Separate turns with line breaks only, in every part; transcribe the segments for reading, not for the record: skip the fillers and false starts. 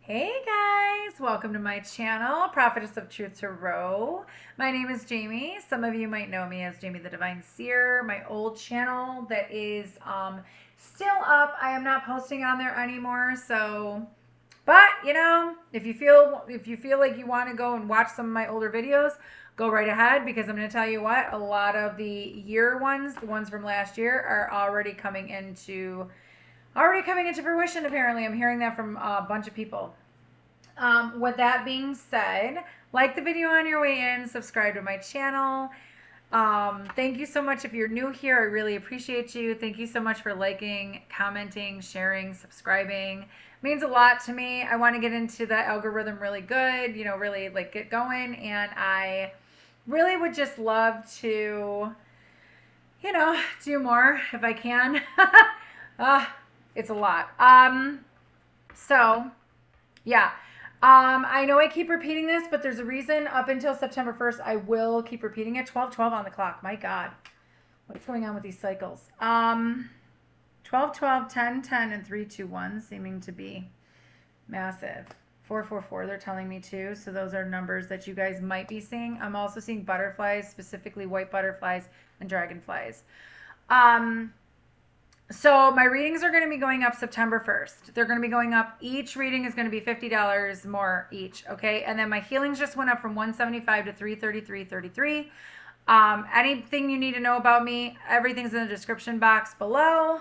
Hey guys, welcome to my channel, Prophetess of Truth Tarot. My name is Jamie. Some of you might know me as Jamie the Divine Seer. My old channel that is still up. I am not posting on there anymore, so but if you feel like you want to go and watch some of my older videos, go right ahead because I'm going to tell you what, a lot of the year ones, the ones from last year are already coming into fruition, apparently. I'm hearing that from a bunch of people. With that being said, like the video on your way in, subscribe to my channel. Thank you so much if you're new here. I really appreciate you. Thank you so much for liking, commenting, sharing, subscribing. It means a lot to me. I want to get into the algorithm really good, really like get going. And I really would just love to, do more if I can. It's a lot. So yeah. I know I keep repeating this, but there's a reason. Up until September 1st, I will keep repeating it. 12-12 on the clock. My God. What's going on with these cycles? 12-12, 10-10, and 3-2-1 seeming to be massive. 4-4-4, they're telling me too. So those are numbers that you guys might be seeing. I'm also seeing butterflies, specifically white butterflies and dragonflies. So my readings are going to be going up September 1st. They're going to be going up. Each reading is going to be $50 more each, okay? And then my healings just went up from $175 to $333.33. Anything you need to know about me, everything's in the description box below.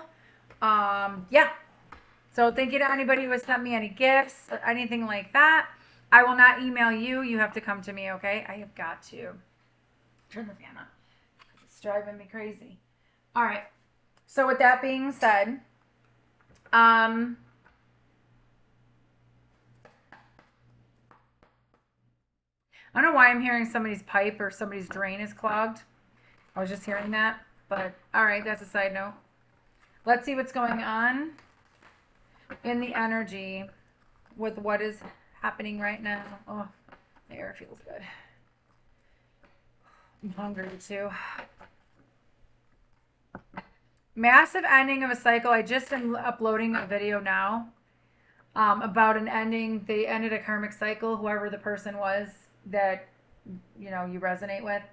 Yeah. So thank you to anybody who has sent me any gifts, anything like that. I will not email you. You have to come to me, okay? I have got to turn the fan on because it's driving me crazy. All right. So with that being said, I don't know why I'm hearing somebody's pipe or somebody's drain is clogged. I was just hearing that, but all right, that's a side note. Let's see what's going on in the energy with what is happening right now. Oh, the air feels good. I'm hungry too. Massive ending of a cycle. I just am uploading a video now about an ending. They ended a karmic cycle, whoever the person was that you resonate with.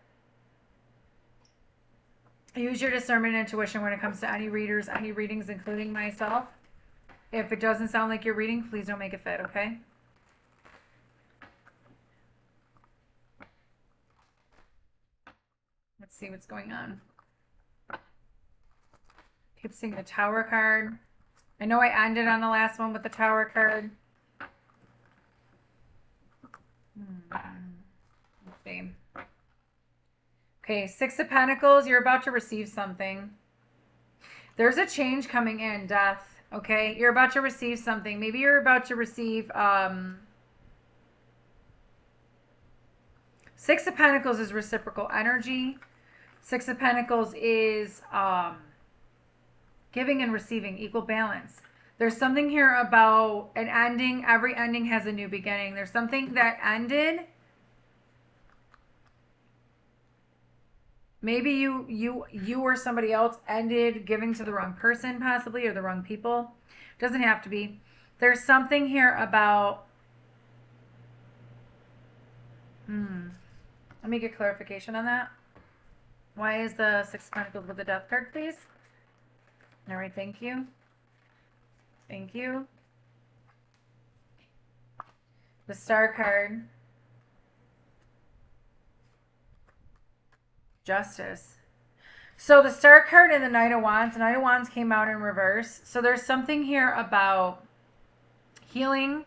Use your discernment and intuition when it comes to any readers, any readings, including myself. If it doesn't sound like you're reading, please don't make it fit, okay? Let's see what's going on. Keep seeing the Tower card. I know I ended on the last one with the Tower card. Let's see. Okay, Six of Pentacles. You're about to receive something. There's a change coming in, Death. Okay, you're about to receive something. Maybe you're about to receive... Six of Pentacles is reciprocal energy. Six of Pentacles is... giving and receiving, equal balance. There's something here about an ending. Every ending has a new beginning. There's something that ended. Maybe you or somebody else ended giving to the wrong person, possibly, or the wrong people. Doesn't have to be. There's something here about... Let me get clarification on that. Why is the Six of Pentacles with the Death card, please? All right, thank you. Thank you. The Star card. Justice. So the Star card and the Knight of Wands. The Knight of Wands came out in reverse. So there's something here about healing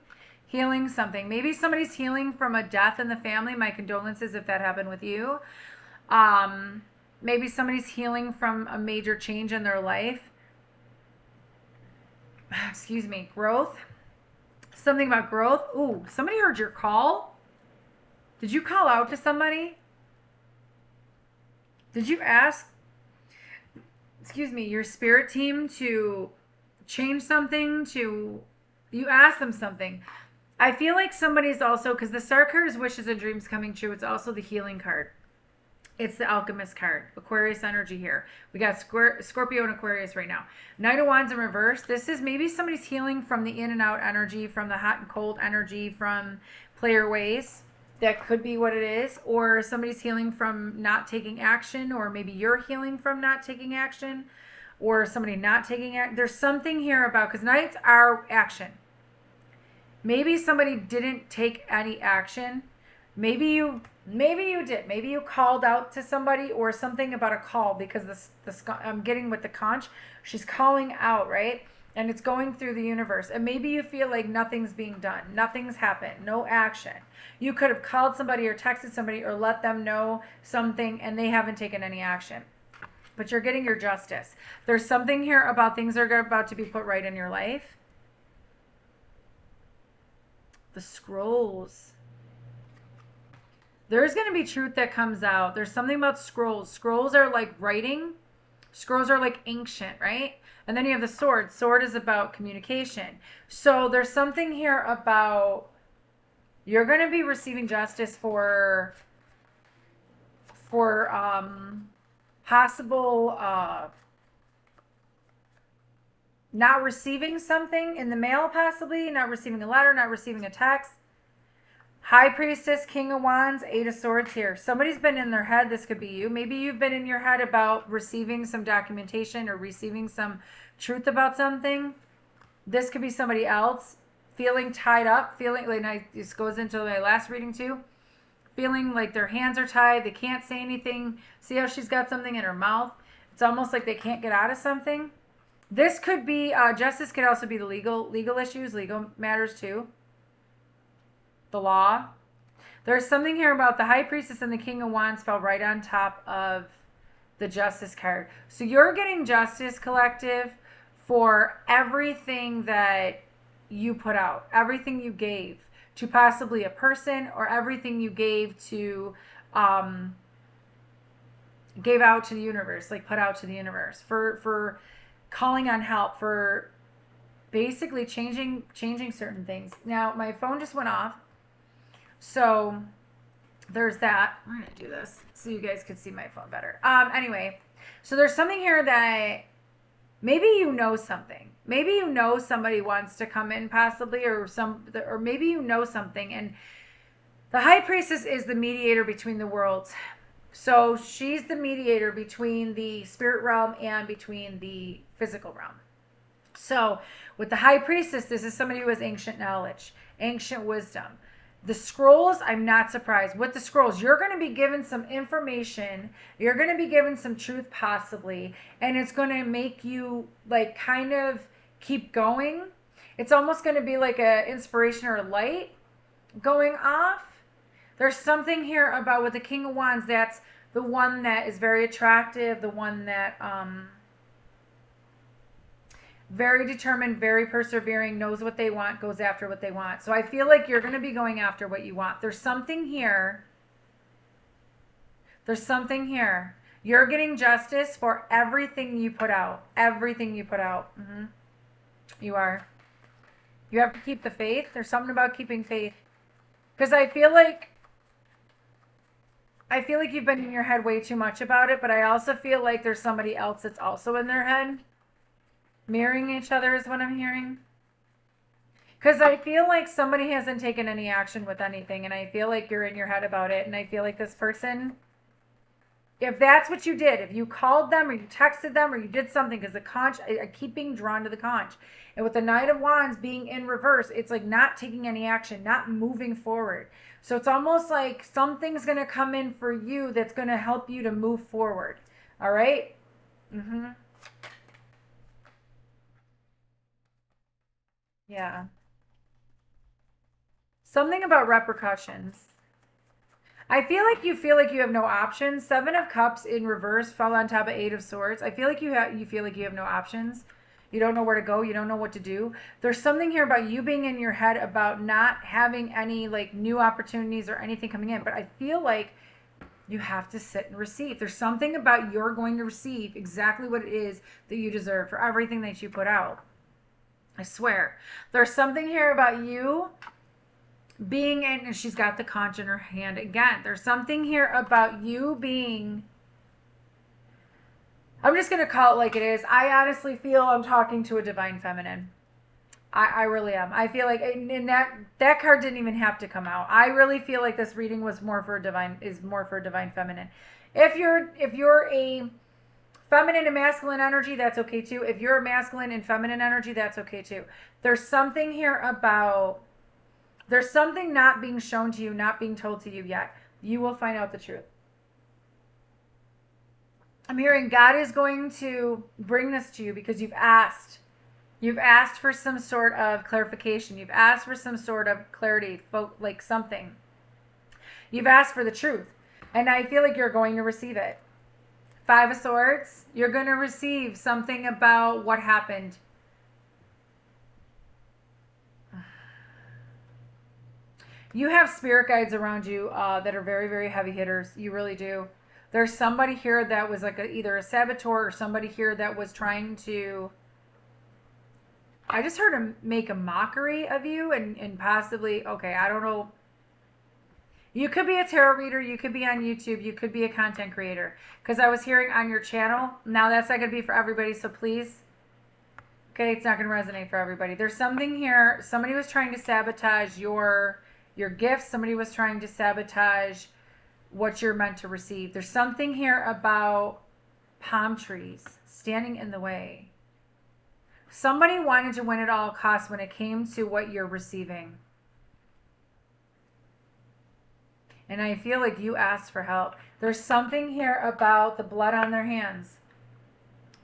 something. Maybe somebody's healing from a death in the family. My condolences if that happened with you. Maybe somebody's healing from a major change in their life. Excuse me, growth. Something about growth. Ooh, somebody heard your call. Did you call out to somebody? Did you ask, excuse me, your spirit team to change something? You asked them something. I feel like somebody's also, because the Star card is wishes and dreams coming true. It's also the healing card. It's the Alchemist card. Aquarius energy here. We got Scorpio and Aquarius right now. Knight of Wands in reverse. This is maybe somebody's healing from the in and out energy, from the hot and cold energy, from player ways. That could be what it is. Or somebody's healing from not taking action, or maybe you're healing from not taking action, or somebody not taking action. There's something here about, because Knights are action. Maybe somebody didn't take any action. Maybe you did. Maybe you called out to somebody or something about a call, because I'm getting with the conch. She's calling out, right? And it's going through the universe. And maybe you feel like nothing's being done. Nothing's happened. No action. You could have called somebody or texted somebody or let them know something, and they haven't taken any action. But you're getting your justice. There's something here about things that are about to be put right in your life. The scrolls. There's going to be truth that comes out. There's something about scrolls. Scrolls are like writing. Scrolls are like ancient, right? And then you have the sword. Sword is about communication. So there's something here about you're going to be receiving justice for possible not receiving something in the mail, possibly not receiving a letter, not receiving a text. High Priestess, King of Wands, Eight of Swords here. Somebody's been in their head. This could be you. Maybe you've been in your head about receiving some documentation or receiving some truth about something. This could be somebody else feeling tied up, feeling like, this goes into my last reading too, feeling like their hands are tied. They can't say anything. See how she's got something in her mouth? It's almost like they can't get out of something. This could be, justice could also be the legal issues, legal matters too. The law. There's something here about the High Priestess and the King of Wands fell right on top of the Justice card. So you're getting justice, collective, for everything that you put out, everything you gave to possibly a person, or everything you gave to gave out to the universe, like put out to the universe, for calling on help, for basically changing certain things. Now my phone just went off. So there's that. I'm going to do this so you guys could see my phone better. Anyway, so there's something here that maybe you know something. Maybe you know somebody wants to come in possibly, or maybe you know something. And the High Priestess is the mediator between the worlds. So she's the mediator between the spirit realm and between the physical realm. So with the High Priestess, this is somebody who has ancient knowledge, ancient wisdom. The scrolls, I'm not surprised. With the scrolls, you're going to be given some information. You're going to be given some truth possibly. And it's going to make you like kind of keep going. It's almost going to be like an inspiration or a light going off. There's something here about with the King of Wands, that's the one that is very attractive, the one that very determined, very persevering, knows what they want, goes after what they want. So I feel like you're going to be going after what you want. There's something here. There's something here. You're getting justice for everything you put out. Everything you put out. You are. You have to keep the faith. There's something about keeping faith. Because I feel like you've been in your head way too much about it, but I also feel like there's somebody else that's also in their head. Mirroring each other is what I'm hearing. Because I feel like somebody hasn't taken any action with anything, and I feel like you're in your head about it, and I feel like this person, if that's what you did, if you called them or you texted them or you did something, because the conch, I keep being drawn to the conch. And with the Knight of Wands being in reverse, it's like not taking any action, not moving forward. So it's almost like something's going to come in for you that's going to help you to move forward. All right? Yeah. Something about repercussions. I feel like you have no options. Seven of Cups in reverse fell on top of Eight of Swords. I feel like you feel like you have no options. You don't know where to go. You don't know what to do. There's something here about you being in your head about not having any like new opportunities or anything coming in. But I feel like you have to sit and receive. There's something about you're going to receive exactly what it is that you deserve for everything that you put out. I swear. There's something here about you being in, and she's got the conch in her hand again. There's something here about you being, I'm just going to call it like it is. I honestly feel I'm talking to a divine feminine. I really am. I feel like, and that card didn't even have to come out. I really feel like this reading was more for divine feminine. If you're a feminine and masculine energy, that's okay too. If you're a masculine and feminine energy, that's okay too. There's something here about, there's something not being shown to you, not being told to you yet. You will find out the truth. I'm hearing God is going to bring this to you because you've asked. You've asked for some sort of clarification. You've asked for some sort of clarity, like something. You've asked for the truth. And I feel like you're going to receive it. Five of Swords, you're going to receive something about what happened. You have spirit guides around you that are very, very heavy hitters. You really do. There's somebody here that was like either a saboteur or somebody here that was trying to, I just heard him make a mockery of you and possibly, okay, I don't know. You could be a tarot reader. You could be on YouTube. You could be a content creator. Because I was hearing on your channel. Now, that's not going to be for everybody, so please. Okay, it's not going to resonate for everybody. There's something here. Somebody was trying to sabotage your gifts. Somebody was trying to sabotage what you're meant to receive. There's something here about palm trees standing in the way. Somebody wanted to win at all costs when it came to what you're receiving. And I feel like you asked for help. There's something here about the blood on their hands.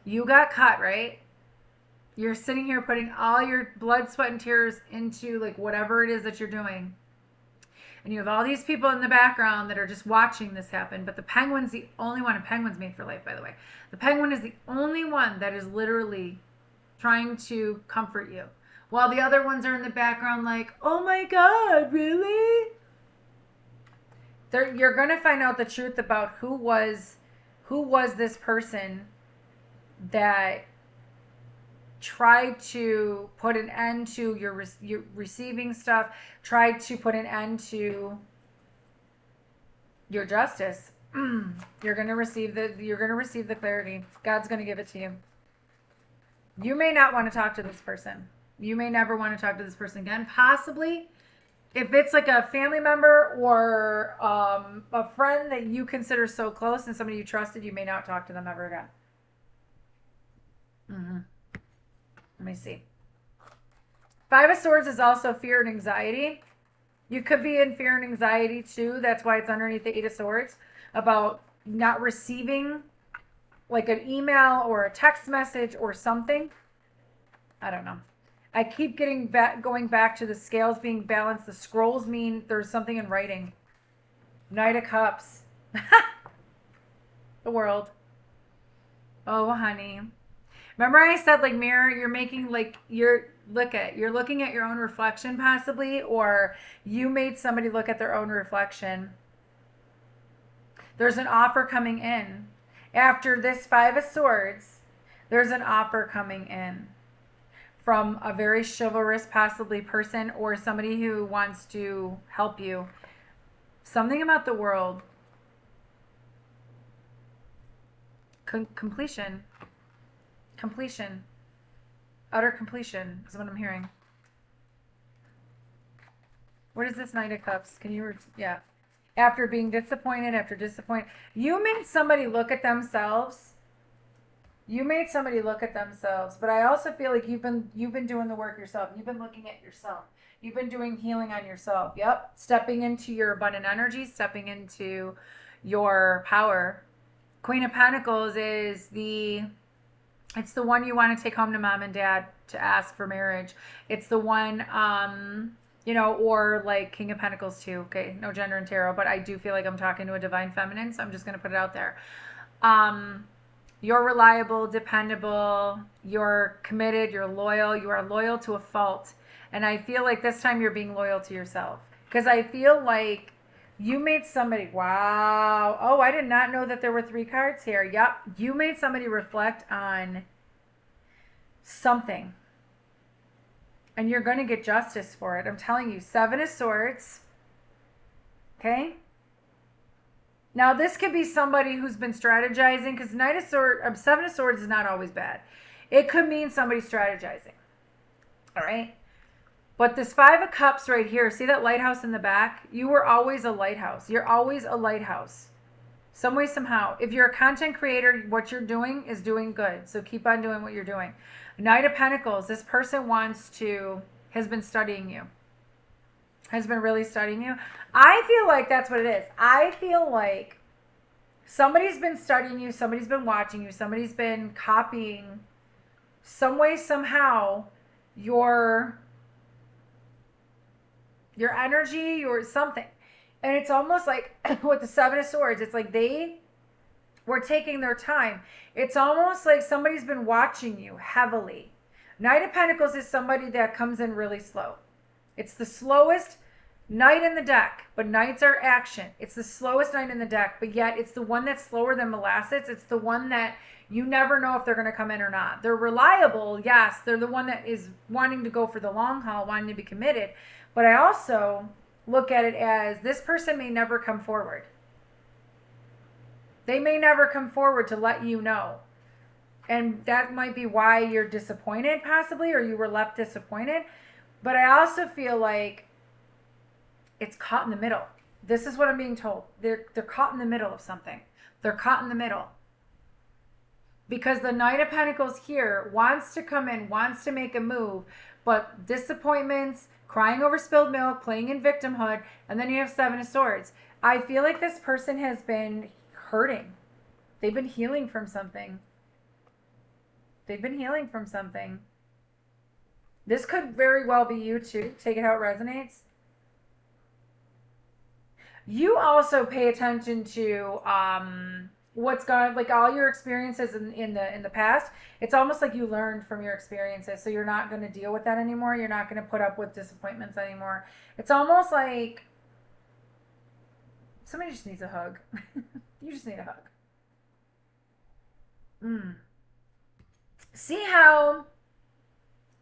You got cut, right? You're sitting here putting all your blood, sweat, and tears into like whatever it is that you're doing. And you have all these people in the background that are just watching this happen. But the penguin's the only one. A penguin's made for life, by the way. The penguin is the only one that is literally trying to comfort you. While the other ones are in the background like, oh my God, really? You're going to find out the truth about who was this person that tried to put an end to your receiving stuff, tried to put an end to your justice. You're going to receive the clarity. God's going to give it to you. You may not want to talk to this person. You may never want to talk to this person again. Possibly, if it's like a family member or a friend that you consider so close and somebody you trusted, you may not talk to them ever again. Let me see. Five of Swords is also fear and anxiety. You could be in fear and anxiety too. That's why it's underneath the Eight of Swords, about not receiving like an email or a text message or something. I don't know. I keep going back to the scales being balanced. The scrolls mean there's something in writing. Knight of Cups. The World. Oh, honey. Remember I said like mirror, you're making like you're looking at your own reflection possibly, or you made somebody look at their own reflection. There's an offer coming in. After this Five of Swords, there's an offer coming in from a very chivalrous possibly person or somebody who wants to help you. Something about the world. Completion. Completion. Utter completion is what I'm hearing. What is this Knight of Cups? Can you, yeah. After being disappointed, you made somebody look at themselves. But I also feel like you've been doing the work yourself. You've been looking at yourself. You've been doing healing on yourself. Yep. Stepping into your abundant energy, stepping into your power. Queen of Pentacles is it's the one you want to take home to mom and dad to ask for marriage. It's the one, or like King of Pentacles too. Okay, no gender in tarot, but I do feel like I'm talking to a divine feminine, so I'm just going to put it out there. You're reliable, dependable, you're committed, you're loyal, you are loyal to a fault. And I feel like this time you're being loyal to yourself. Because I feel like you made somebody, wow. Oh, I did not know that there were 3 cards here. Yep. You made somebody reflect on something. And you're going to get justice for it. I'm telling you, 7 of Swords. Okay? Now, this could be somebody who's been strategizing, because 7 of Swords is not always bad. It could mean somebody strategizing. All right? But this 5 of Cups right here, see that lighthouse in the back? You were always a lighthouse. You're always a lighthouse. Some way, somehow. If you're a content creator, what you're doing is doing good. So keep on doing what you're doing. Knight of Pentacles, this person has been studying you. Has been really studying you. I feel like that's what it is. I feel like somebody's been studying you, somebody's been watching you, somebody's been copying some way, somehow, your energy, your something. And it's almost like with the 7 of Swords, it's like they were taking their time. It's almost like somebody's been watching you heavily. Knight of Pentacles is somebody that comes in really slow. It's the slowest knight in the deck, but knights are action. It's the slowest knight in the deck, but yet it's the one that's slower than molasses. It's the one that you never know if they're going to come in or not. They're reliable, yes. They're the one that is wanting to go for the long haul, wanting to be committed. But I also look at it as this person may never come forward. They may never come forward to let you know. And that might be why you're disappointed, possibly, or you were left disappointed. But I also feel like it's caught in the middle. This is what I'm being told. They're caught in the middle of something. They're caught in the middle. Because the Knight of Pentacles here wants to come in, wants to make a move, but disappointments, crying over spilled milk, playing in victimhood, and then you have 7 of Swords. I feel like this person has been hurting. They've been healing from something. They've been healing from something. This could very well be you too. Take it how it resonates. You also pay attention to what's gone, like all your experiences in the past. It's almost like you learned from your experiences, so you're not going to deal with that anymore. You're not going to put up with disappointments anymore. It's almost like somebody just needs a hug. You just need a hug. See how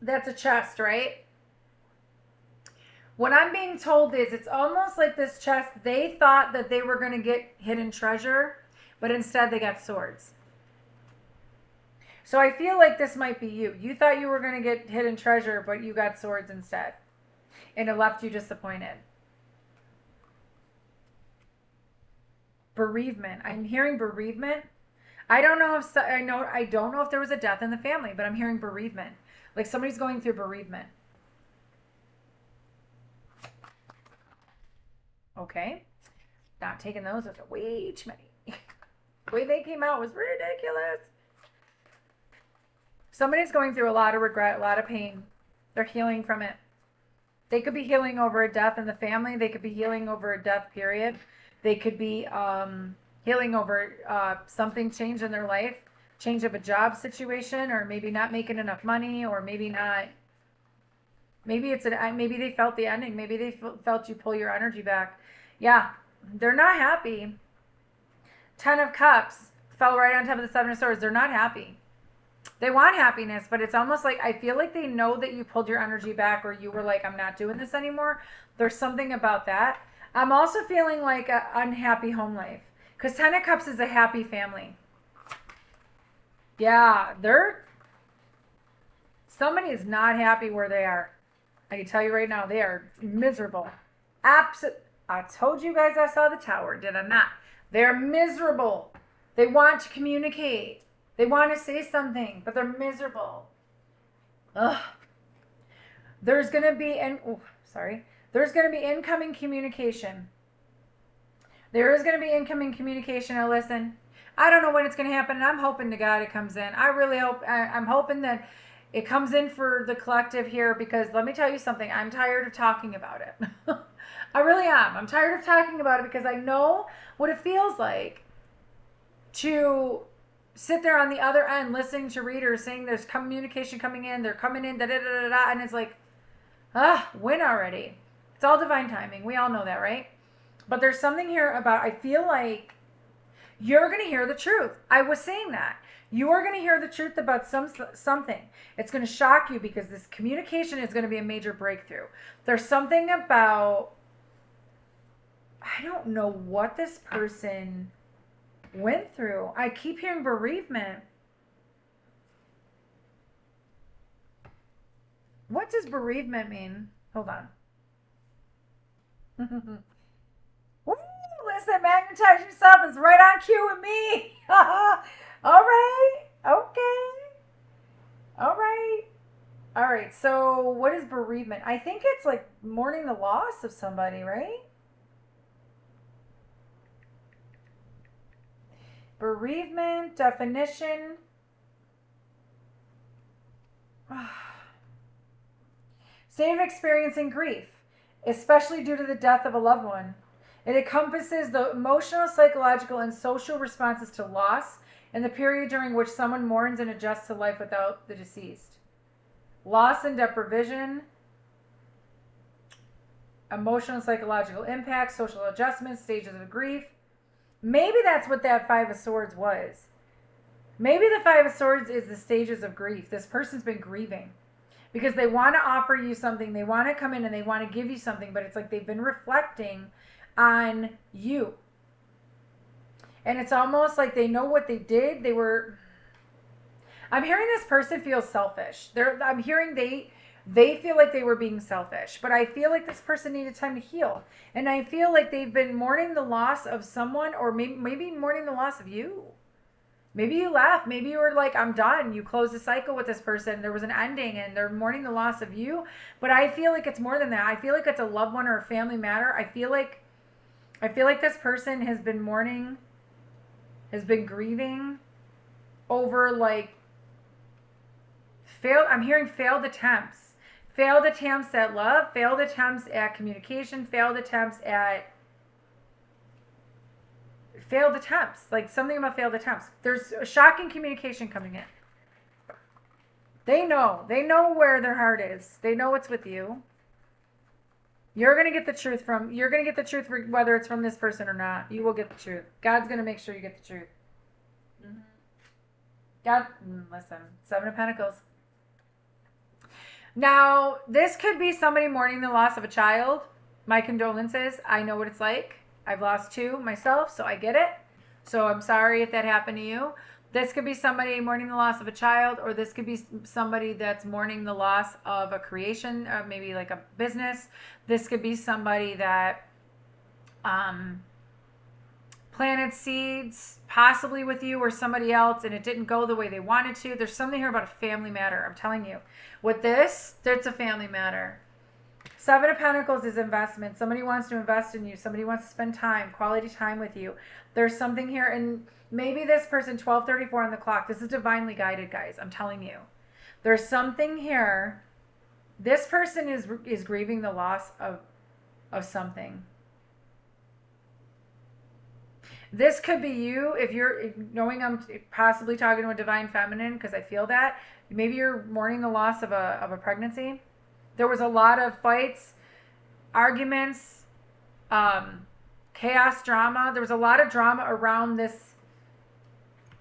that's a chest, right? What I'm being told is it's almost like this chest, they thought that they were going to get hidden treasure, but instead they got swords. So I feel like this might be you. You thought you were going to get hidden treasure, but you got swords instead. And it left you disappointed. Bereavement. I'm hearing bereavement. I don't know if there was a death in the family, but I'm hearing bereavement. Like somebody's going through bereavement. Okay. Not taking those. Those are way too many. The way they came out was ridiculous. Somebody's going through a lot of regret, a lot of pain. They're healing from it. They could be healing over a death in the family. They could be healing over a death period. They could be healing over something change in their life, change of a job situation, or maybe not making enough money, or maybe not. Maybe they felt the ending. Maybe they felt you pull your energy back. Yeah, they're not happy. 10 of Cups fell right on top of the 7 of Swords. They're not happy. They want happiness, but it's almost like I feel like they know that you pulled your energy back, or you were like, I'm not doing this anymore. There's something about that. I'm also feeling like an unhappy home life, because 10 of Cups is a happy family. Yeah, somebody is not happy where they are. I can tell you right now, they are miserable. I told you guys I saw the tower, did I not? They're miserable. They want to communicate. They want to say something, but they're miserable. Ugh. There's going to be There's going to be incoming communication. There is going to be incoming communication. Now listen, I don't know when it's going to happen, and I'm hoping to God it comes in. I really hope. I'm hoping that it comes in for the collective here, because let me tell you something. I'm tired of talking about it. I really am. I'm tired of talking about it, because I know what it feels like to sit there on the other end listening to readers saying there's communication coming in, they're coming in, da-da-da-da-da, and it's like, when already? It's all divine timing. We all know that, right? But there's something here about, I feel like you're going to hear the truth. I was saying that. You are going to hear the truth about something. It's going to shock you because this communication is going to be a major breakthrough. There's something about, I don't know what this person went through. I keep hearing bereavement. What does bereavement mean? Hold on. Woo, listen, magnetize yourself. It's right on cue with me. All right. Okay. All right. All right. So, what is bereavement? I think it's like mourning the loss of somebody, right? Bereavement definition. State of experiencing grief, especially due to the death of a loved one. It encompasses the emotional, psychological, and social responses to loss and the period during which someone mourns and adjusts to life without the deceased. Loss and deprivation, emotional and psychological impact, social adjustments, stages of grief. Maybe that's what that Five of Swords was. Maybe the Five of Swords is the stages of grief. This person's been grieving because they want to offer you something. They want to come in and they want to give you something, but it's like they've been reflecting on you. And it's almost like they know what they did. I'm hearing this person feels selfish. I'm hearing they feel like they were being selfish, but I feel like this person needed time to heal. And I feel like they've been mourning the loss of someone, or maybe mourning the loss of you. Maybe you left. Maybe you were like, I'm done. You closed the cycle with this person. There was an ending and they're mourning the loss of you. But I feel like it's more than that. I feel like it's a loved one or a family matter. I feel like this person has been mourning, has been grieving over like I'm hearing failed attempts. Failed attempts at love, failed attempts at communication, failed attempts, like something about failed attempts. There's a shocking communication coming in. They know where their heart is. They know it's with you. You're going to get the truth whether it's from this person or not. You will get the truth. God's going to make sure you get the truth. Mm-hmm. God, listen, Seven of Pentacles. Now, this could be somebody mourning the loss of a child. My condolences. I know what it's like. I've lost two myself, so I get it. So I'm sorry if that happened to you. This could be somebody mourning the loss of a child, or this could be somebody that's mourning the loss of a creation, maybe like a business. This could be somebody that planted seeds, possibly with you or somebody else, and it didn't go the way they wanted to. There's something here about a family matter. I'm telling you. With this, it's a family matter. Seven of Pentacles is investment. Somebody wants to invest in you. Somebody wants to spend time, quality time with you. There's something here, and maybe this person, 12:34 on the clock. This is divinely guided, guys. I'm telling you. There's something here. This person is grieving the loss of something. This could be you if you're knowing I'm possibly talking to a divine feminine, because I feel that. Maybe you're mourning the loss of a pregnancy. There was a lot of fights, arguments, chaos, drama. There was a lot of drama around this.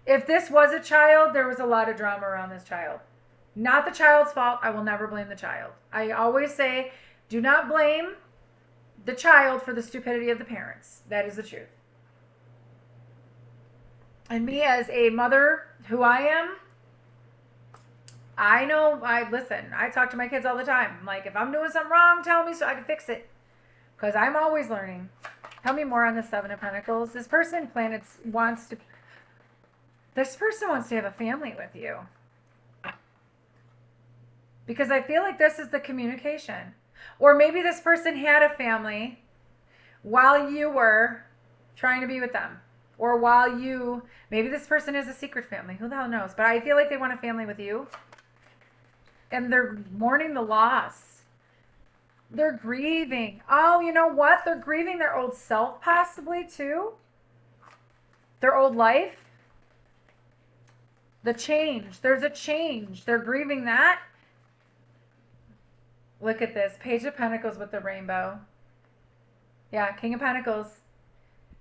If this was a child, there was a lot of drama around this child. Not the child's fault. I will never blame the child. I always say, do not blame the child for the stupidity of the parents. That is the truth. And me as a mother who I am, I know, listen, I talk to my kids all the time. I'm like, if I'm doing something wrong, tell me so I can fix it. Because I'm always learning. Tell me more on the Seven of Pentacles. This person wants to have a family with you. Because I feel like this is the communication. Or maybe this person had a family while you were trying to be with them. Or maybe this person is a secret family. Who the hell knows? But I feel like they want a family with you. And they're mourning the loss. They're grieving. Oh, you know what? They're grieving their old self possibly too. Their old life. The change. There's a change. They're grieving that. Look at this. Page of Pentacles with the rainbow. Yeah, King of Pentacles.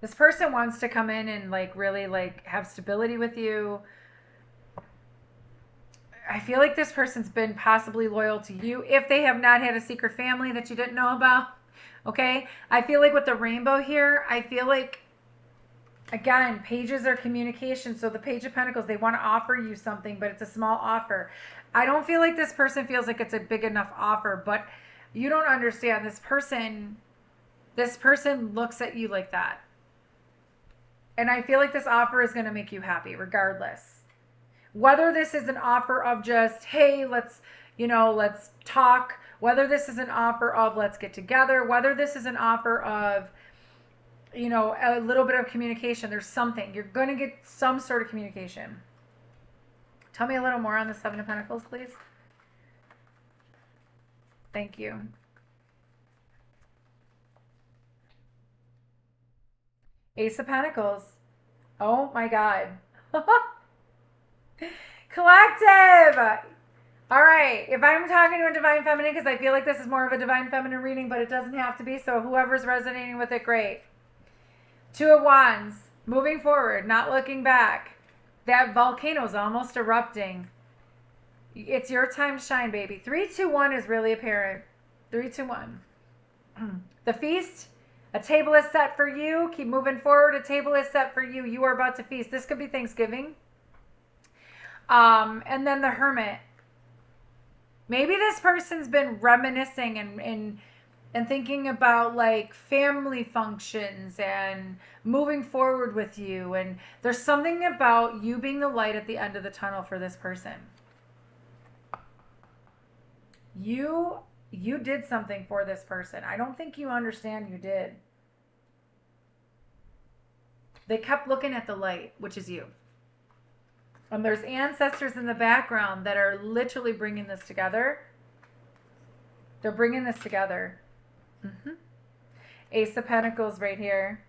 This person wants to come in and really have stability with you. I feel like this person's been possibly loyal to you if they have not had a secret family that you didn't know about. Okay? I feel like with the rainbow here, I feel like, again, pages are communication. So the Page of Pentacles, they want to offer you something, but it's a small offer. I don't feel like this person feels like it's a big enough offer, but you don't understand. This person looks at you like that. And I feel like this offer is going to make you happy regardless. Whether this is an offer of just, hey, let's talk, whether this is an offer of let's get together, whether this is an offer of, a little bit of communication, there's something. You're going to get some sort of communication. Tell me a little more on the Seven of Pentacles, please. Thank you. Ace of Pentacles. Oh my God. Collective. All right. If I'm talking to a Divine Feminine, because I feel like this is more of a Divine Feminine reading, but it doesn't have to be. So whoever's resonating with it, great. Two of Wands. Moving forward, not looking back. That volcano's almost erupting. It's your time to shine, baby. 3, 2, 1 is really apparent. 3, 2, 1. The feast. A table is set for you. Keep moving forward. A table is set for you. You are about to feast. This could be Thanksgiving. And then the Hermit. Maybe this person's been reminiscing and thinking about like family functions and moving forward with you. And there's something about you being the light at the end of the tunnel for this person. You did something for this person. I don't think you understand you did. They kept looking at the light, which is you. And there's ancestors in the background that are literally bringing this together. They're bringing this together. Ace of Pentacles right here.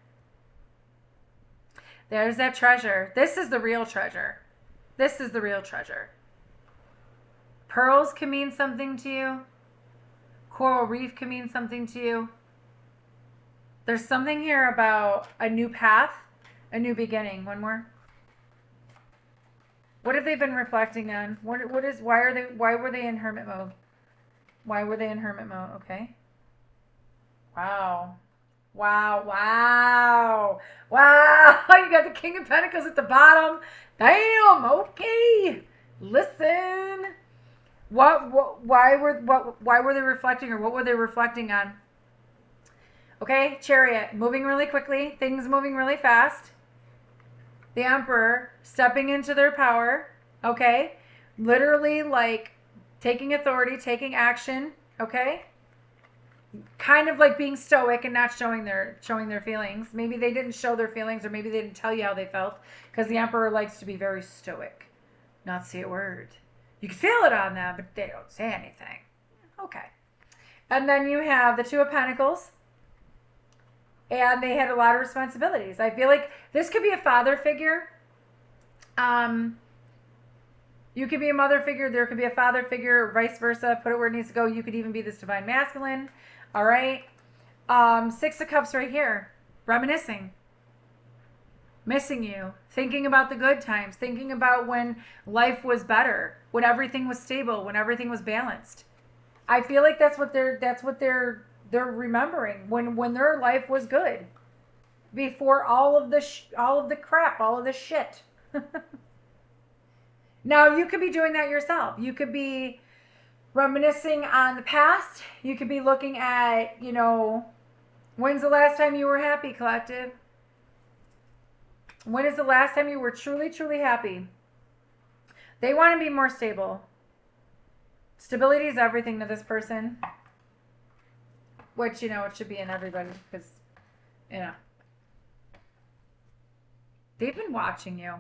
There's that treasure. This is the real treasure. This is the real treasure. Pearls can mean something to you. Coral reef can mean something to you. There's something here about a new path, a new beginning. One more. What have they been reflecting on? Why were they in hermit mode? Why were they in hermit mode? Okay. Wow. Wow. Wow. Wow. You got the King of Pentacles at the bottom. Damn. Okay. Listen. Why were they reflecting, or what were they reflecting on? Okay, Chariot, moving really quickly, things moving really fast. The Emperor, stepping into their power, okay? Literally like taking authority, taking action, okay? Kind of like being stoic and not showing their feelings. Maybe they didn't show their feelings, or maybe they didn't tell you how they felt, because the Emperor likes to be very stoic, not say a word. You can feel it on them, but they don't say anything. Okay. And then you have the Two of Pentacles. And they had a lot of responsibilities. I feel like this could be a father figure. You could be a mother figure. There could be a father figure, vice versa. Put it where it needs to go. You could even be this Divine Masculine. All right. Six of Cups right here. Reminiscing. Missing you. Thinking about the good times. Thinking about when life was better. When everything was stable. When everything was balanced. I feel like that's what they're remembering, when their life was good, before all of the crap, all of the shit. Now you could be doing that yourself. You could be reminiscing on the past. You could be looking at, when's the last time you were happy, collective? When is the last time you were truly, truly happy? They want to be more stable. Stability is everything to this person. Which, it should be in everybody, because, they've been watching you.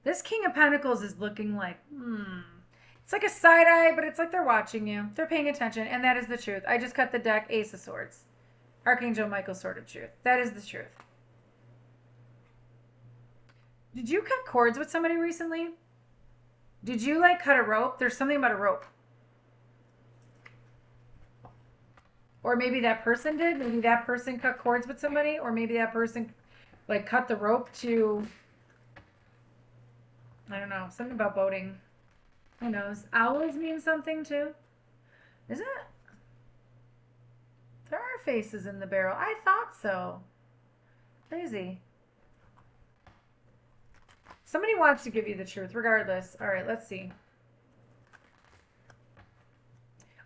This King of Pentacles is looking like, It's like a side eye, but it's like they're watching you. They're paying attention, and that is the truth. I just cut the deck, Ace of Swords. Archangel Michael, Sword of Truth. That is the truth. Did you cut cords with somebody recently? Did you, cut a rope? There's something about a rope. Or maybe that person did. Maybe that person cut cords with somebody. Or maybe that person, cut the rope to, I don't know, something about boating. Who knows? Owls mean something too. Isn't it? There are faces in the barrel. I thought so. Crazy. Somebody wants to give you the truth, regardless. All right, let's see.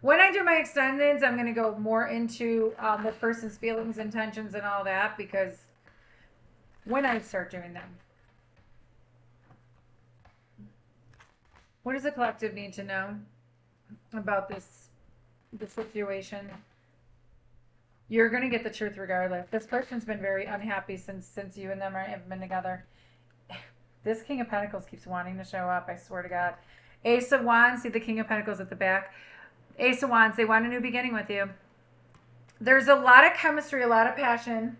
When I do my extendeds, I'm going to go more into the person's feelings, intentions, and all that, because when I start doing them. What does the collective need to know about the situation? You're going to get the truth regardless. This person's been very unhappy since you and them have been together. This King of Pentacles keeps wanting to show up, I swear to God. Ace of Wands, see the King of Pentacles at the back. Ace of Wands, they want a new beginning with you. There's a lot of chemistry, a lot of passion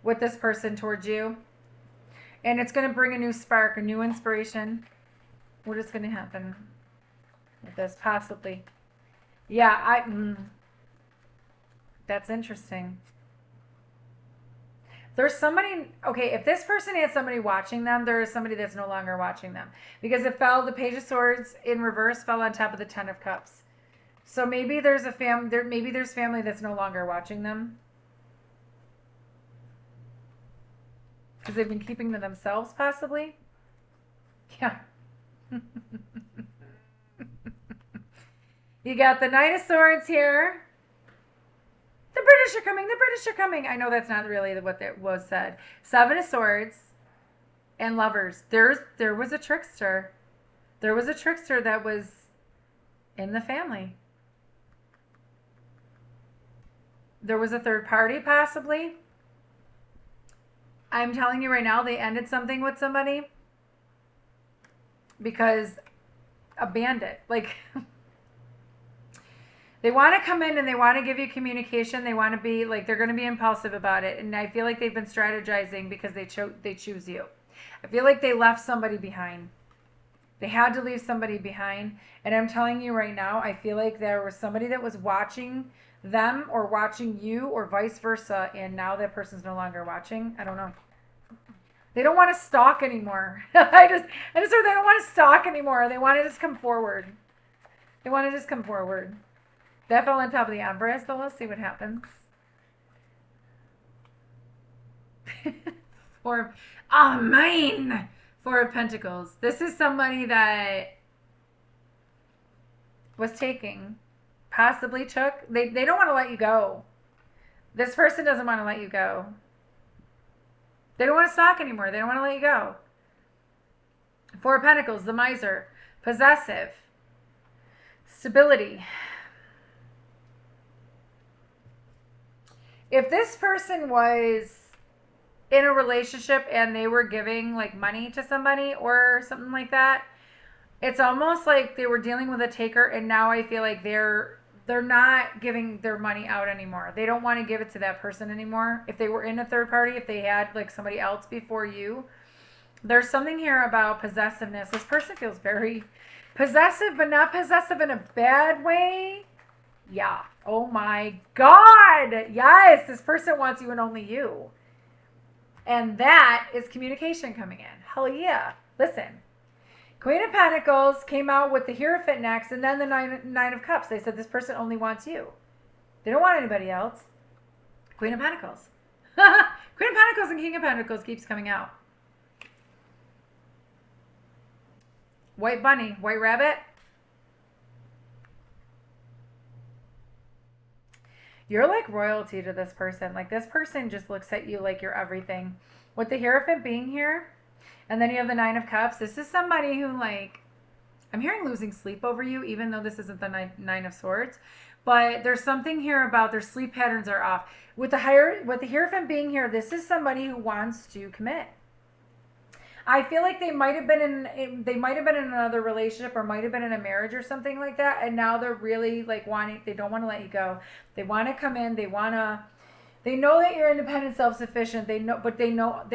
with this person towards you. And it's going to bring a new spark, a new inspiration. What is going to happen with this, possibly? Yeah, that's interesting. There's somebody, okay, if this person had somebody watching them, there is somebody that's no longer watching them. Because it fell, the Page of Swords in reverse fell on top of the Ten of Cups. So maybe there's maybe there's family that's no longer watching them. Because they've been keeping to themselves, possibly. Yeah. You got the Knight of Swords here. The British are coming. The British are coming. I know that's not really what that was said. Seven of Swords and Lovers. There was a trickster. There was a trickster that was in the family. There was a third party, possibly. I'm telling you right now, they ended something with somebody because a bandit, like, they want to come in and they want to give you communication. They want to be like, they're going to be impulsive about it. And I feel like they've been strategizing because they choose you. I feel like they left somebody behind. They had to leave somebody behind. And I'm telling you right now, I feel like there was somebody that was watching them or watching you or vice versa. And now that person's no longer watching. I don't know. They don't want to stalk anymore. I just heard they don't want to stalk anymore. They want to just come forward. They want to just come forward. That fell on top of the Empress, so let's see what happens. Four of Pentacles. This is somebody that was taking, possibly took. They don't want to let you go. This person doesn't want to let you go. They don't want to stalk anymore. They don't want to let you go. Four of Pentacles, the Miser. Possessive. Stability. If this person was in a relationship and they were giving like money to somebody or something like that, it's almost like they were dealing with a taker, and now I feel like they're not giving their money out anymore. They don't want to give it to that person anymore. If they were in a third party, if they had like somebody else before you, there's something here about possessiveness. This person feels very possessive, but not possessive in a bad way. Yeah. Oh my God. Yes. This person wants you and only you. And that is communication coming in. Hell yeah. Listen. Queen of Pentacles came out with the Hierophant next, and then the Nine of Cups. They said this person only wants you. They don't want anybody else. Queen of Pentacles. Queen of Pentacles and King of Pentacles keeps coming out. White bunny, white rabbit. You're like royalty to this person. Like, this person just looks at you like you're everything. With the Hierophant being here, and then you have the Nine of Cups. This is somebody who, like, I'm hearing losing sleep over you, even though this isn't the Nine of Swords. But there's something here about their sleep patterns are off. With the Hierophant being here, this is somebody who wants to commit. I feel like they might have been in another relationship, or might have been in a marriage or something like that, and now they're really like they don't want to let you go. They want to come in. They know that you're independent, self-sufficient. They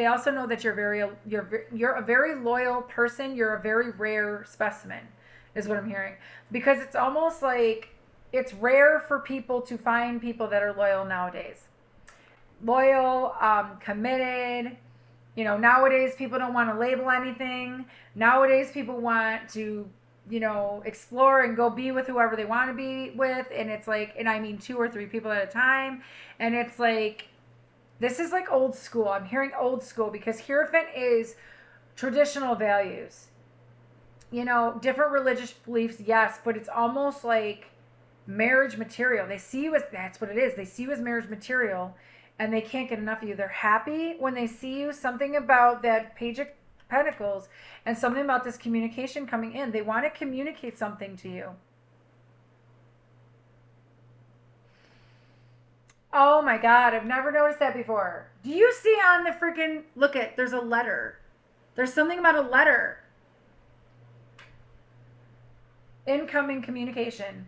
also know that you're a very loyal person. You're a very rare specimen, is what I'm hearing. Because it's almost like it's rare for people to find people that are loyal nowadays. Loyal, committed. You know, nowadays people don't want to label anything. Nowadays people want to you know, explore and go be with whoever they want to be with. And it's like, and I mean 2 or 3 people at a time. And it's like, this is like old school. I'm hearing old school because Hierophant is traditional values. You know, different religious beliefs, yes, but it's almost like marriage material. They see you as, that's what it is. They see you as marriage material and they can't get enough of you. They're happy when they see you. Something about that Page of Pentacles and something about this communication coming in. They want to communicate something to you. Oh my God, I've never noticed that before. Do you see on the freaking, look at, there's a letter. There's something about a letter. Incoming communication.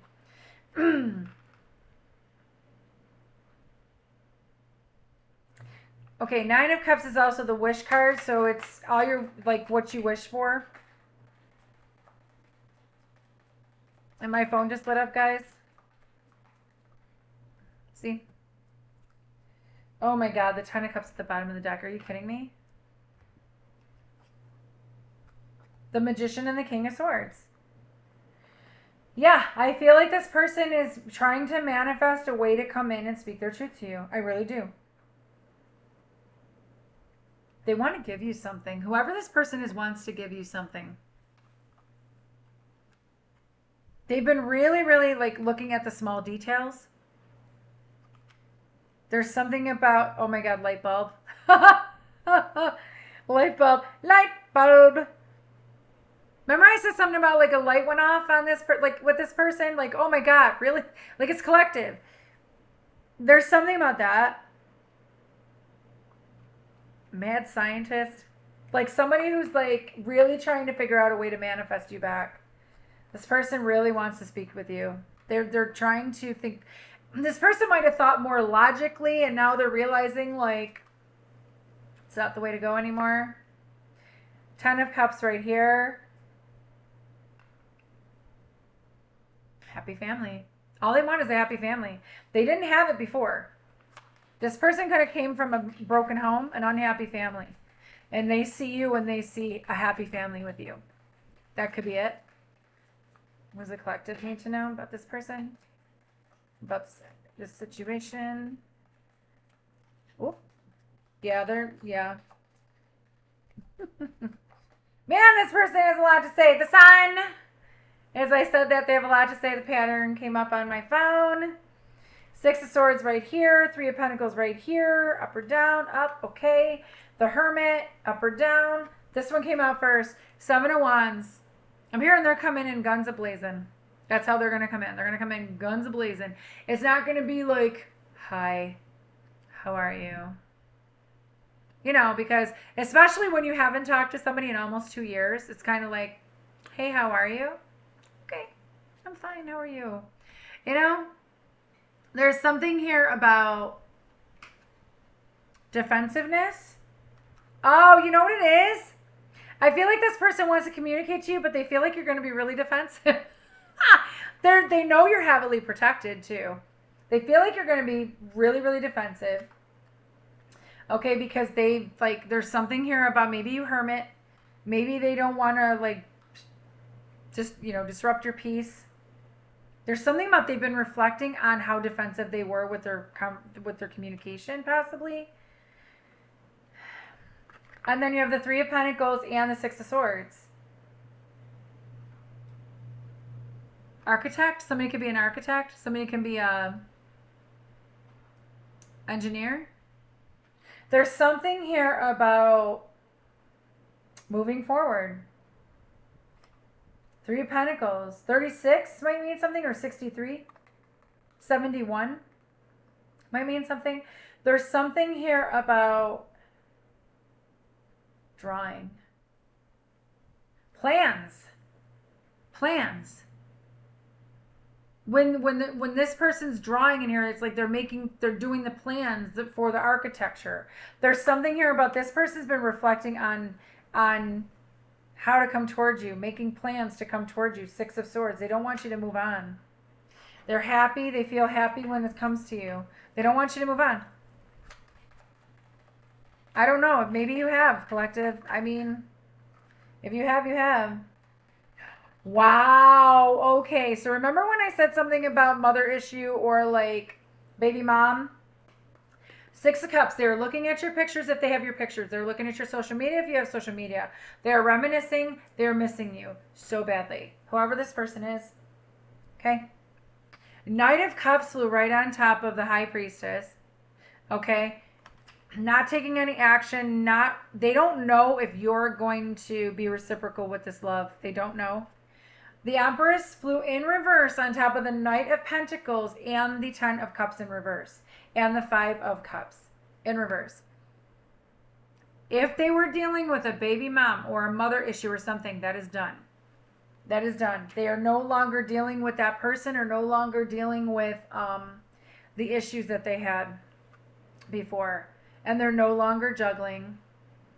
Okay, 9 of Cups is also the wish card, so it's all your, like, what you wish for. And my phone just lit up, guys. See? Oh my God, the 10 of Cups at the bottom of the deck. Are you kidding me? The Magician and the King of Swords. Yeah, I feel like this person is trying to manifest a way to come in and speak their truth to you. I really do. They want to give you something. Whoever this person is wants to give you something. They've been really, really like looking at the small details. There's something about, oh my God, light bulb. Light bulb. Light bulb. Remember I said something about like a light went off on this, like with this person? Like, oh my God, really? Like it's collective. There's something about that. Mad scientist. Like somebody who's like really trying to figure out a way to manifest you back. This person really wants to speak with you. They're trying to think. This person might have thought more logically and now they're realizing like it's not the way to go anymore. 10 of Cups right here. Happy family. All they want is a happy family. They didn't have it before. This person kind of came from a broken home, an unhappy family. And they see you and they see a happy family with you. That could be it. What does the collective need to know about this person? About this situation? Oh, yeah, yeah. Man, this person has a lot to say. The Sun. As I said that, they have a lot to say. The pattern came up on my phone. 6 of Swords right here. 3 of Pentacles right here. Up or down? Up. Okay. The Hermit. Up or down? This one came out first. 7 of Wands. I'm hearing they're coming in guns a-blazing. That's how they're going to come in. They're going to come in guns a-blazing. It's not going to be like, hi, how are you? You know, because especially when you haven't talked to somebody in almost 2 years, it's kind of like, hey, how are you? Okay, I'm fine. How are you? You know, there's something here about defensiveness. Oh, you know what it is? I feel like this person wants to communicate to you, but they feel like you're going to be really defensive. They know you're heavily protected too. They feel like you're going to be really, really defensive. Okay, because they like there's something here about maybe you hermit. Maybe they don't want to like just, you know, disrupt your peace. There's something about they've been reflecting on how defensive they were with their communication possibly. And then you have the 3 of Pentacles and the 6 of Swords. Architect. Somebody could be an architect. Somebody can be a engineer. There's something here about moving forward. 3 of Pentacles. 36 might mean something, or 63. 71 might mean something. There's something here about drawing. Plans. When this person's drawing in here, it's like they're doing the plans for the architecture. There's something here about this person's been reflecting on how to come towards you, making plans to come towards you. 6 of Swords. They don't want you to move on. They're happy. They feel happy when it comes to you. They don't want you to move on. I don't know. Maybe you have, collective. I mean, if you have, you have. Wow. Okay. So remember when I said something about mother issue or like baby mom? Six of Cups, they're looking at your pictures if they have your pictures. They're looking at your social media if you have social media. They're reminiscing. They're missing you so badly. Whoever this person is. Okay. Knight of Cups flew right on top of the High Priestess. Okay. Not taking any action. They don't know if you're going to be reciprocal with this love. They don't know. The Empress flew in reverse on top of the Knight of Pentacles and the Ten of Cups in reverse. And the Five of Cups in reverse. If they were dealing with a baby mom or a mother issue or something, that is done. That is done. They are no longer dealing with that person or no longer dealing with the issues that they had before. And they're no longer juggling.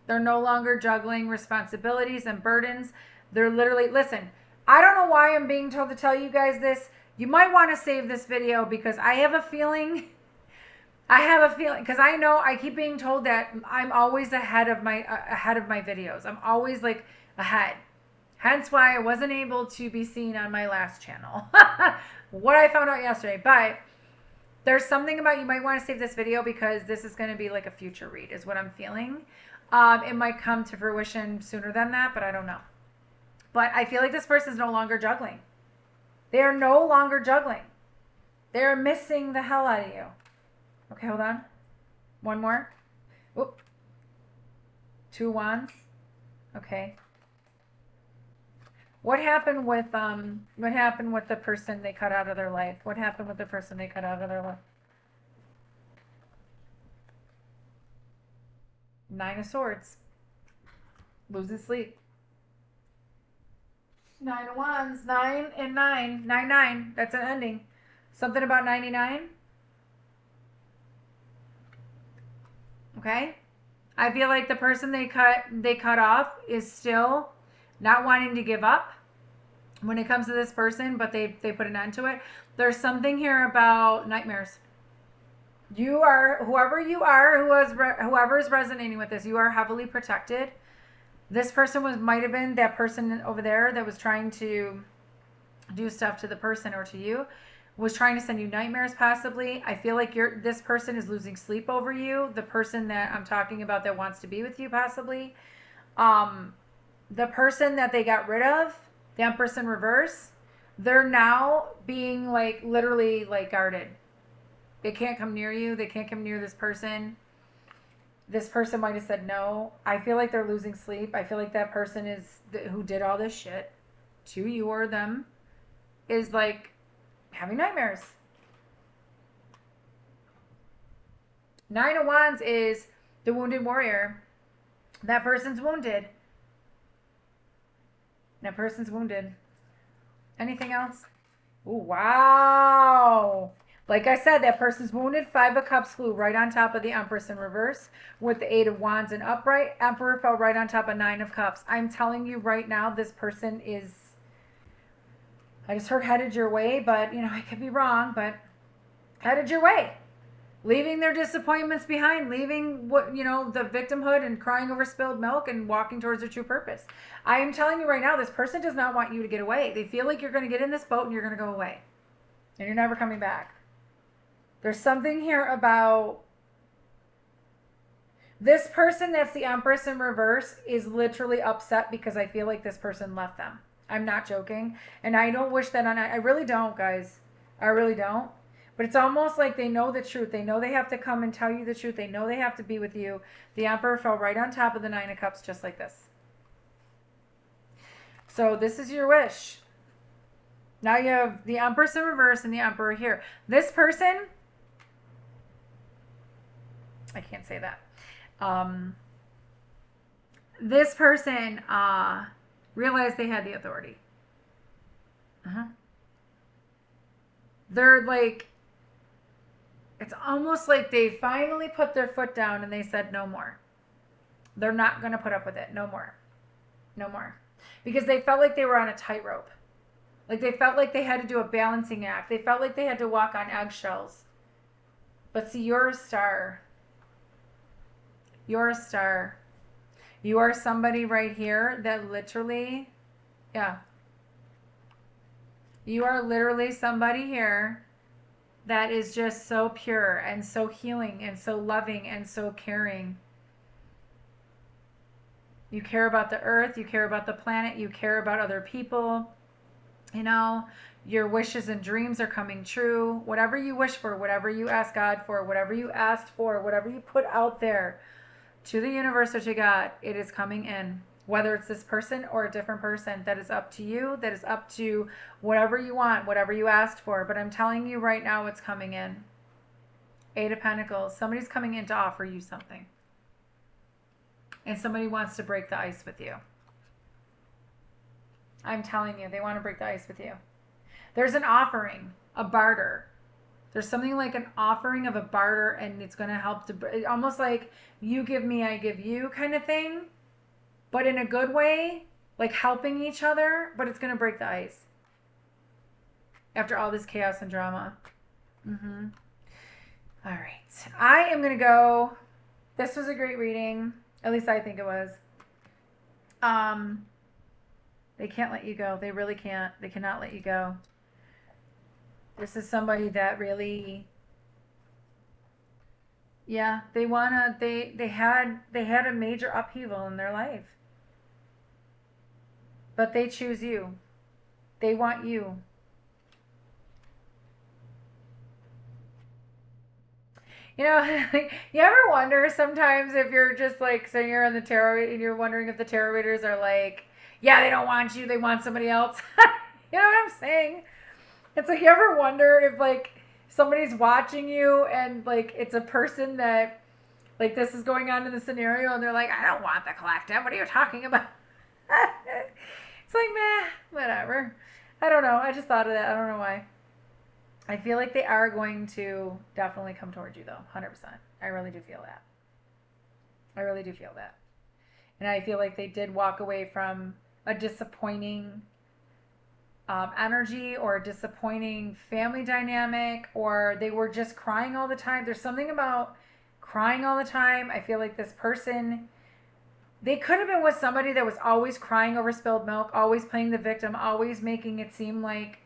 They're no longer juggling responsibilities and burdens. They're literally, listen, I don't know why I'm being told to tell you guys this. You might want to save this video because I have a feeling, because I know I keep being told that I'm always ahead of my videos. I'm always like ahead. Hence why I wasn't able to be seen on my last channel. What I found out yesterday. But there's something about you might want to save this video because this is going to be like a future read is what I'm feeling. It might come to fruition sooner than that, but I don't know. But I feel like this person is no longer juggling. They are no longer juggling. They're missing the hell out of you. Okay, hold on. One more. Oop. Two wands. Okay. What happened with the person they cut out of their life? What happened with the person they cut out of their life? Nine of Swords. Losing sleep. Nine of Wands. 9 and 9. 9. That's an ending. Something about 99. Okay. I feel like the person they cut off is still not wanting to give up when it comes to this person, but they put an end to it. There's something here about nightmares. You are, whoever you are, whoever is resonating with this, you are heavily protected. This person might have been that person over there that was trying to do stuff to the person or to you, was trying to send you nightmares possibly. I feel like this person is losing sleep over you. The person that I'm talking about that wants to be with you possibly. The person that they got rid of, the Empress in reverse, they're now being like literally like guarded. They can't come near you. They can't come near this person. This person might have said no. I feel like they're losing sleep. I feel like that person who did all this shit to you or them is like having nightmares. Nine of Wands is the wounded warrior. That person's wounded. That person's wounded. Anything else? Ooh, wow. Like I said, that person's wounded. Five of Cups flew right on top of the Empress in reverse with the Eight of Wands in upright. Emperor fell right on top of Nine of Cups. I'm telling you right now, this person is, I just heard headed your way, but, you know, I could be wrong, but headed your way. Leaving their disappointments behind, leaving what, you know, the victimhood and crying over spilled milk and walking towards their true purpose. I am telling you right now, this person does not want you to get away. They feel like you're going to get in this boat and you're going to go away. And you're never coming back. There's something here about this person that's the Empress in reverse is literally upset because I feel like this person left them. I'm not joking. And I don't wish that on. I really don't, guys. I really don't. But it's almost like they know the truth. They know they have to come and tell you the truth. They know they have to be with you. The Emperor fell right on top of the Nine of Cups just like this. So this is your wish. Now you have the Empress in reverse and the Emperor here. This person, I can't say that. This person realized they had the authority. They're like, it's almost like they finally put their foot down and they said no more. They're not going to put up with it. No more. No more. Because they felt like they were on a tightrope. Like they felt like they had to do a balancing act. They felt like they had to walk on eggshells. But see, you're a star. You're a star. You are somebody right here that literally, yeah. You are literally somebody here that is just so pure and so healing and so loving and so caring. You care about the earth, you care about the planet, you care about other people. You know, your wishes and dreams are coming true. Whatever you wish for, whatever you ask God for, whatever you asked for, whatever you put out there to the universe or to God, it is coming in. Whether it's this person or a different person, that is up to you. That is up to whatever you want, whatever you asked for. But I'm telling you right now, it's coming in. Eight of Pentacles. Somebody's coming in to offer you something. And somebody wants to break the ice with you. I'm telling you, they want to break the ice with you. There's an offering, a barter. There's something like an offering of a barter, and it's going to help to, almost like you give me, I give you kind of thing, but in a good way, like helping each other, but it's going to break the ice after all this chaos and drama. All right. I am going to go. This was a great reading. At least I think it was. They can't let you go. They really can't. They cannot let you go. This is somebody that really, yeah, they wanna, they had a major upheaval in their life. But they choose you. They want you. You know, you ever wonder sometimes if you're just like sitting here in the tarot and you're wondering if the tarot readers are like, yeah, they don't want you, they want somebody else. You know what I'm saying? It's like, you ever wonder if like somebody's watching you and like it's a person that like this is going on in the scenario and they're like, I don't want the collective. What are you talking about? It's like, meh, whatever. I don't know. I just thought of that. I don't know why. I feel like they are going to definitely come towards you though. 100%. I really do feel that. I really do feel that. And I feel like they did walk away from a disappointing energy or a disappointing family dynamic, or they were just crying all the time. There's something about crying all the time. I feel like this person, they could have been with somebody that was always crying over spilled milk, always playing the victim, always making it seem like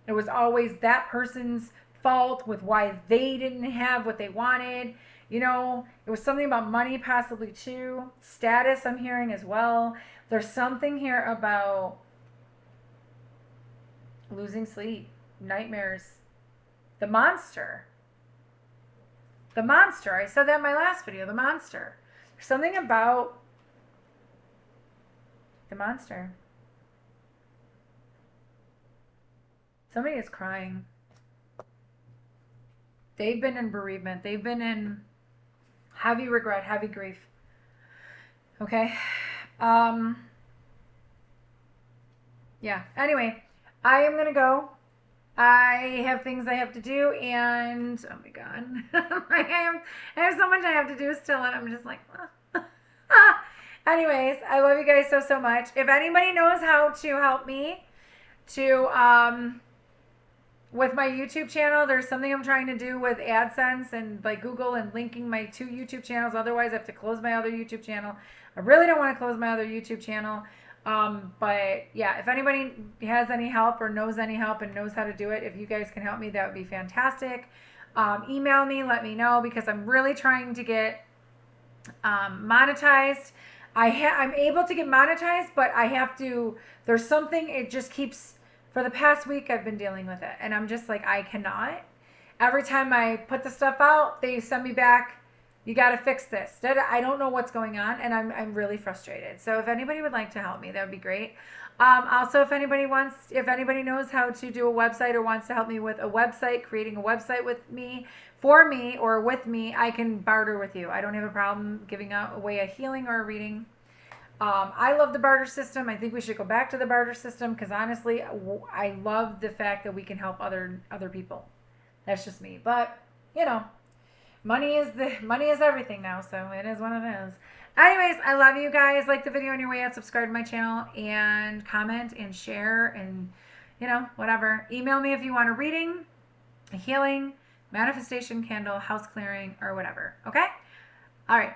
it was always that person's fault with why they didn't have what they wanted. You know, it was something about money possibly too. Status I'm hearing as well. There's something here about losing sleep, nightmares, the monster. The monster. I said that in my last video, the monster. There's something about the monster. Somebody is crying. They've been in bereavement. They've been in heavy regret, heavy grief. Okay. Yeah. Anyway, I am going to go. I have things I have to do, and oh my God. I have so much I have to do still, and I'm just like, Anyways, I love you guys so, so much. If anybody knows how to help me to, with my YouTube channel, there's something I'm trying to do with AdSense and like Google and linking my 2 YouTube channels. Otherwise, I have to close my other YouTube channel. I really don't want to close my other YouTube channel. But yeah, if anybody has any help or knows any help and knows how to do it, if you guys can help me, that would be fantastic. Email me, let me know, because I'm really trying to get monetized. I'm able to get monetized, but I have to, there's something, it just keeps, for the past week I've been dealing with it, and I'm just like, I cannot. Every time I put the stuff out, they send me back, you got to fix this. I don't know what's going on, and I'm really frustrated. So if anybody would like to help me, that would be great. Also, if anybody knows how to do a website or wants to help me with a website, creating a website with me, for me, or with me, I can barter with you. I don't have a problem giving away a healing or a reading. I love the barter system. I think we should go back to the barter system because honestly, I love the fact that we can help other people. That's just me. But, you know, money is everything now, so it is what it is. Anyways, I love you guys. Like the video on your way out, subscribe to my channel, and comment and share, and, you know, whatever. Email me if you want a reading, a healing, manifestation candle, house clearing, or whatever. Okay? All right.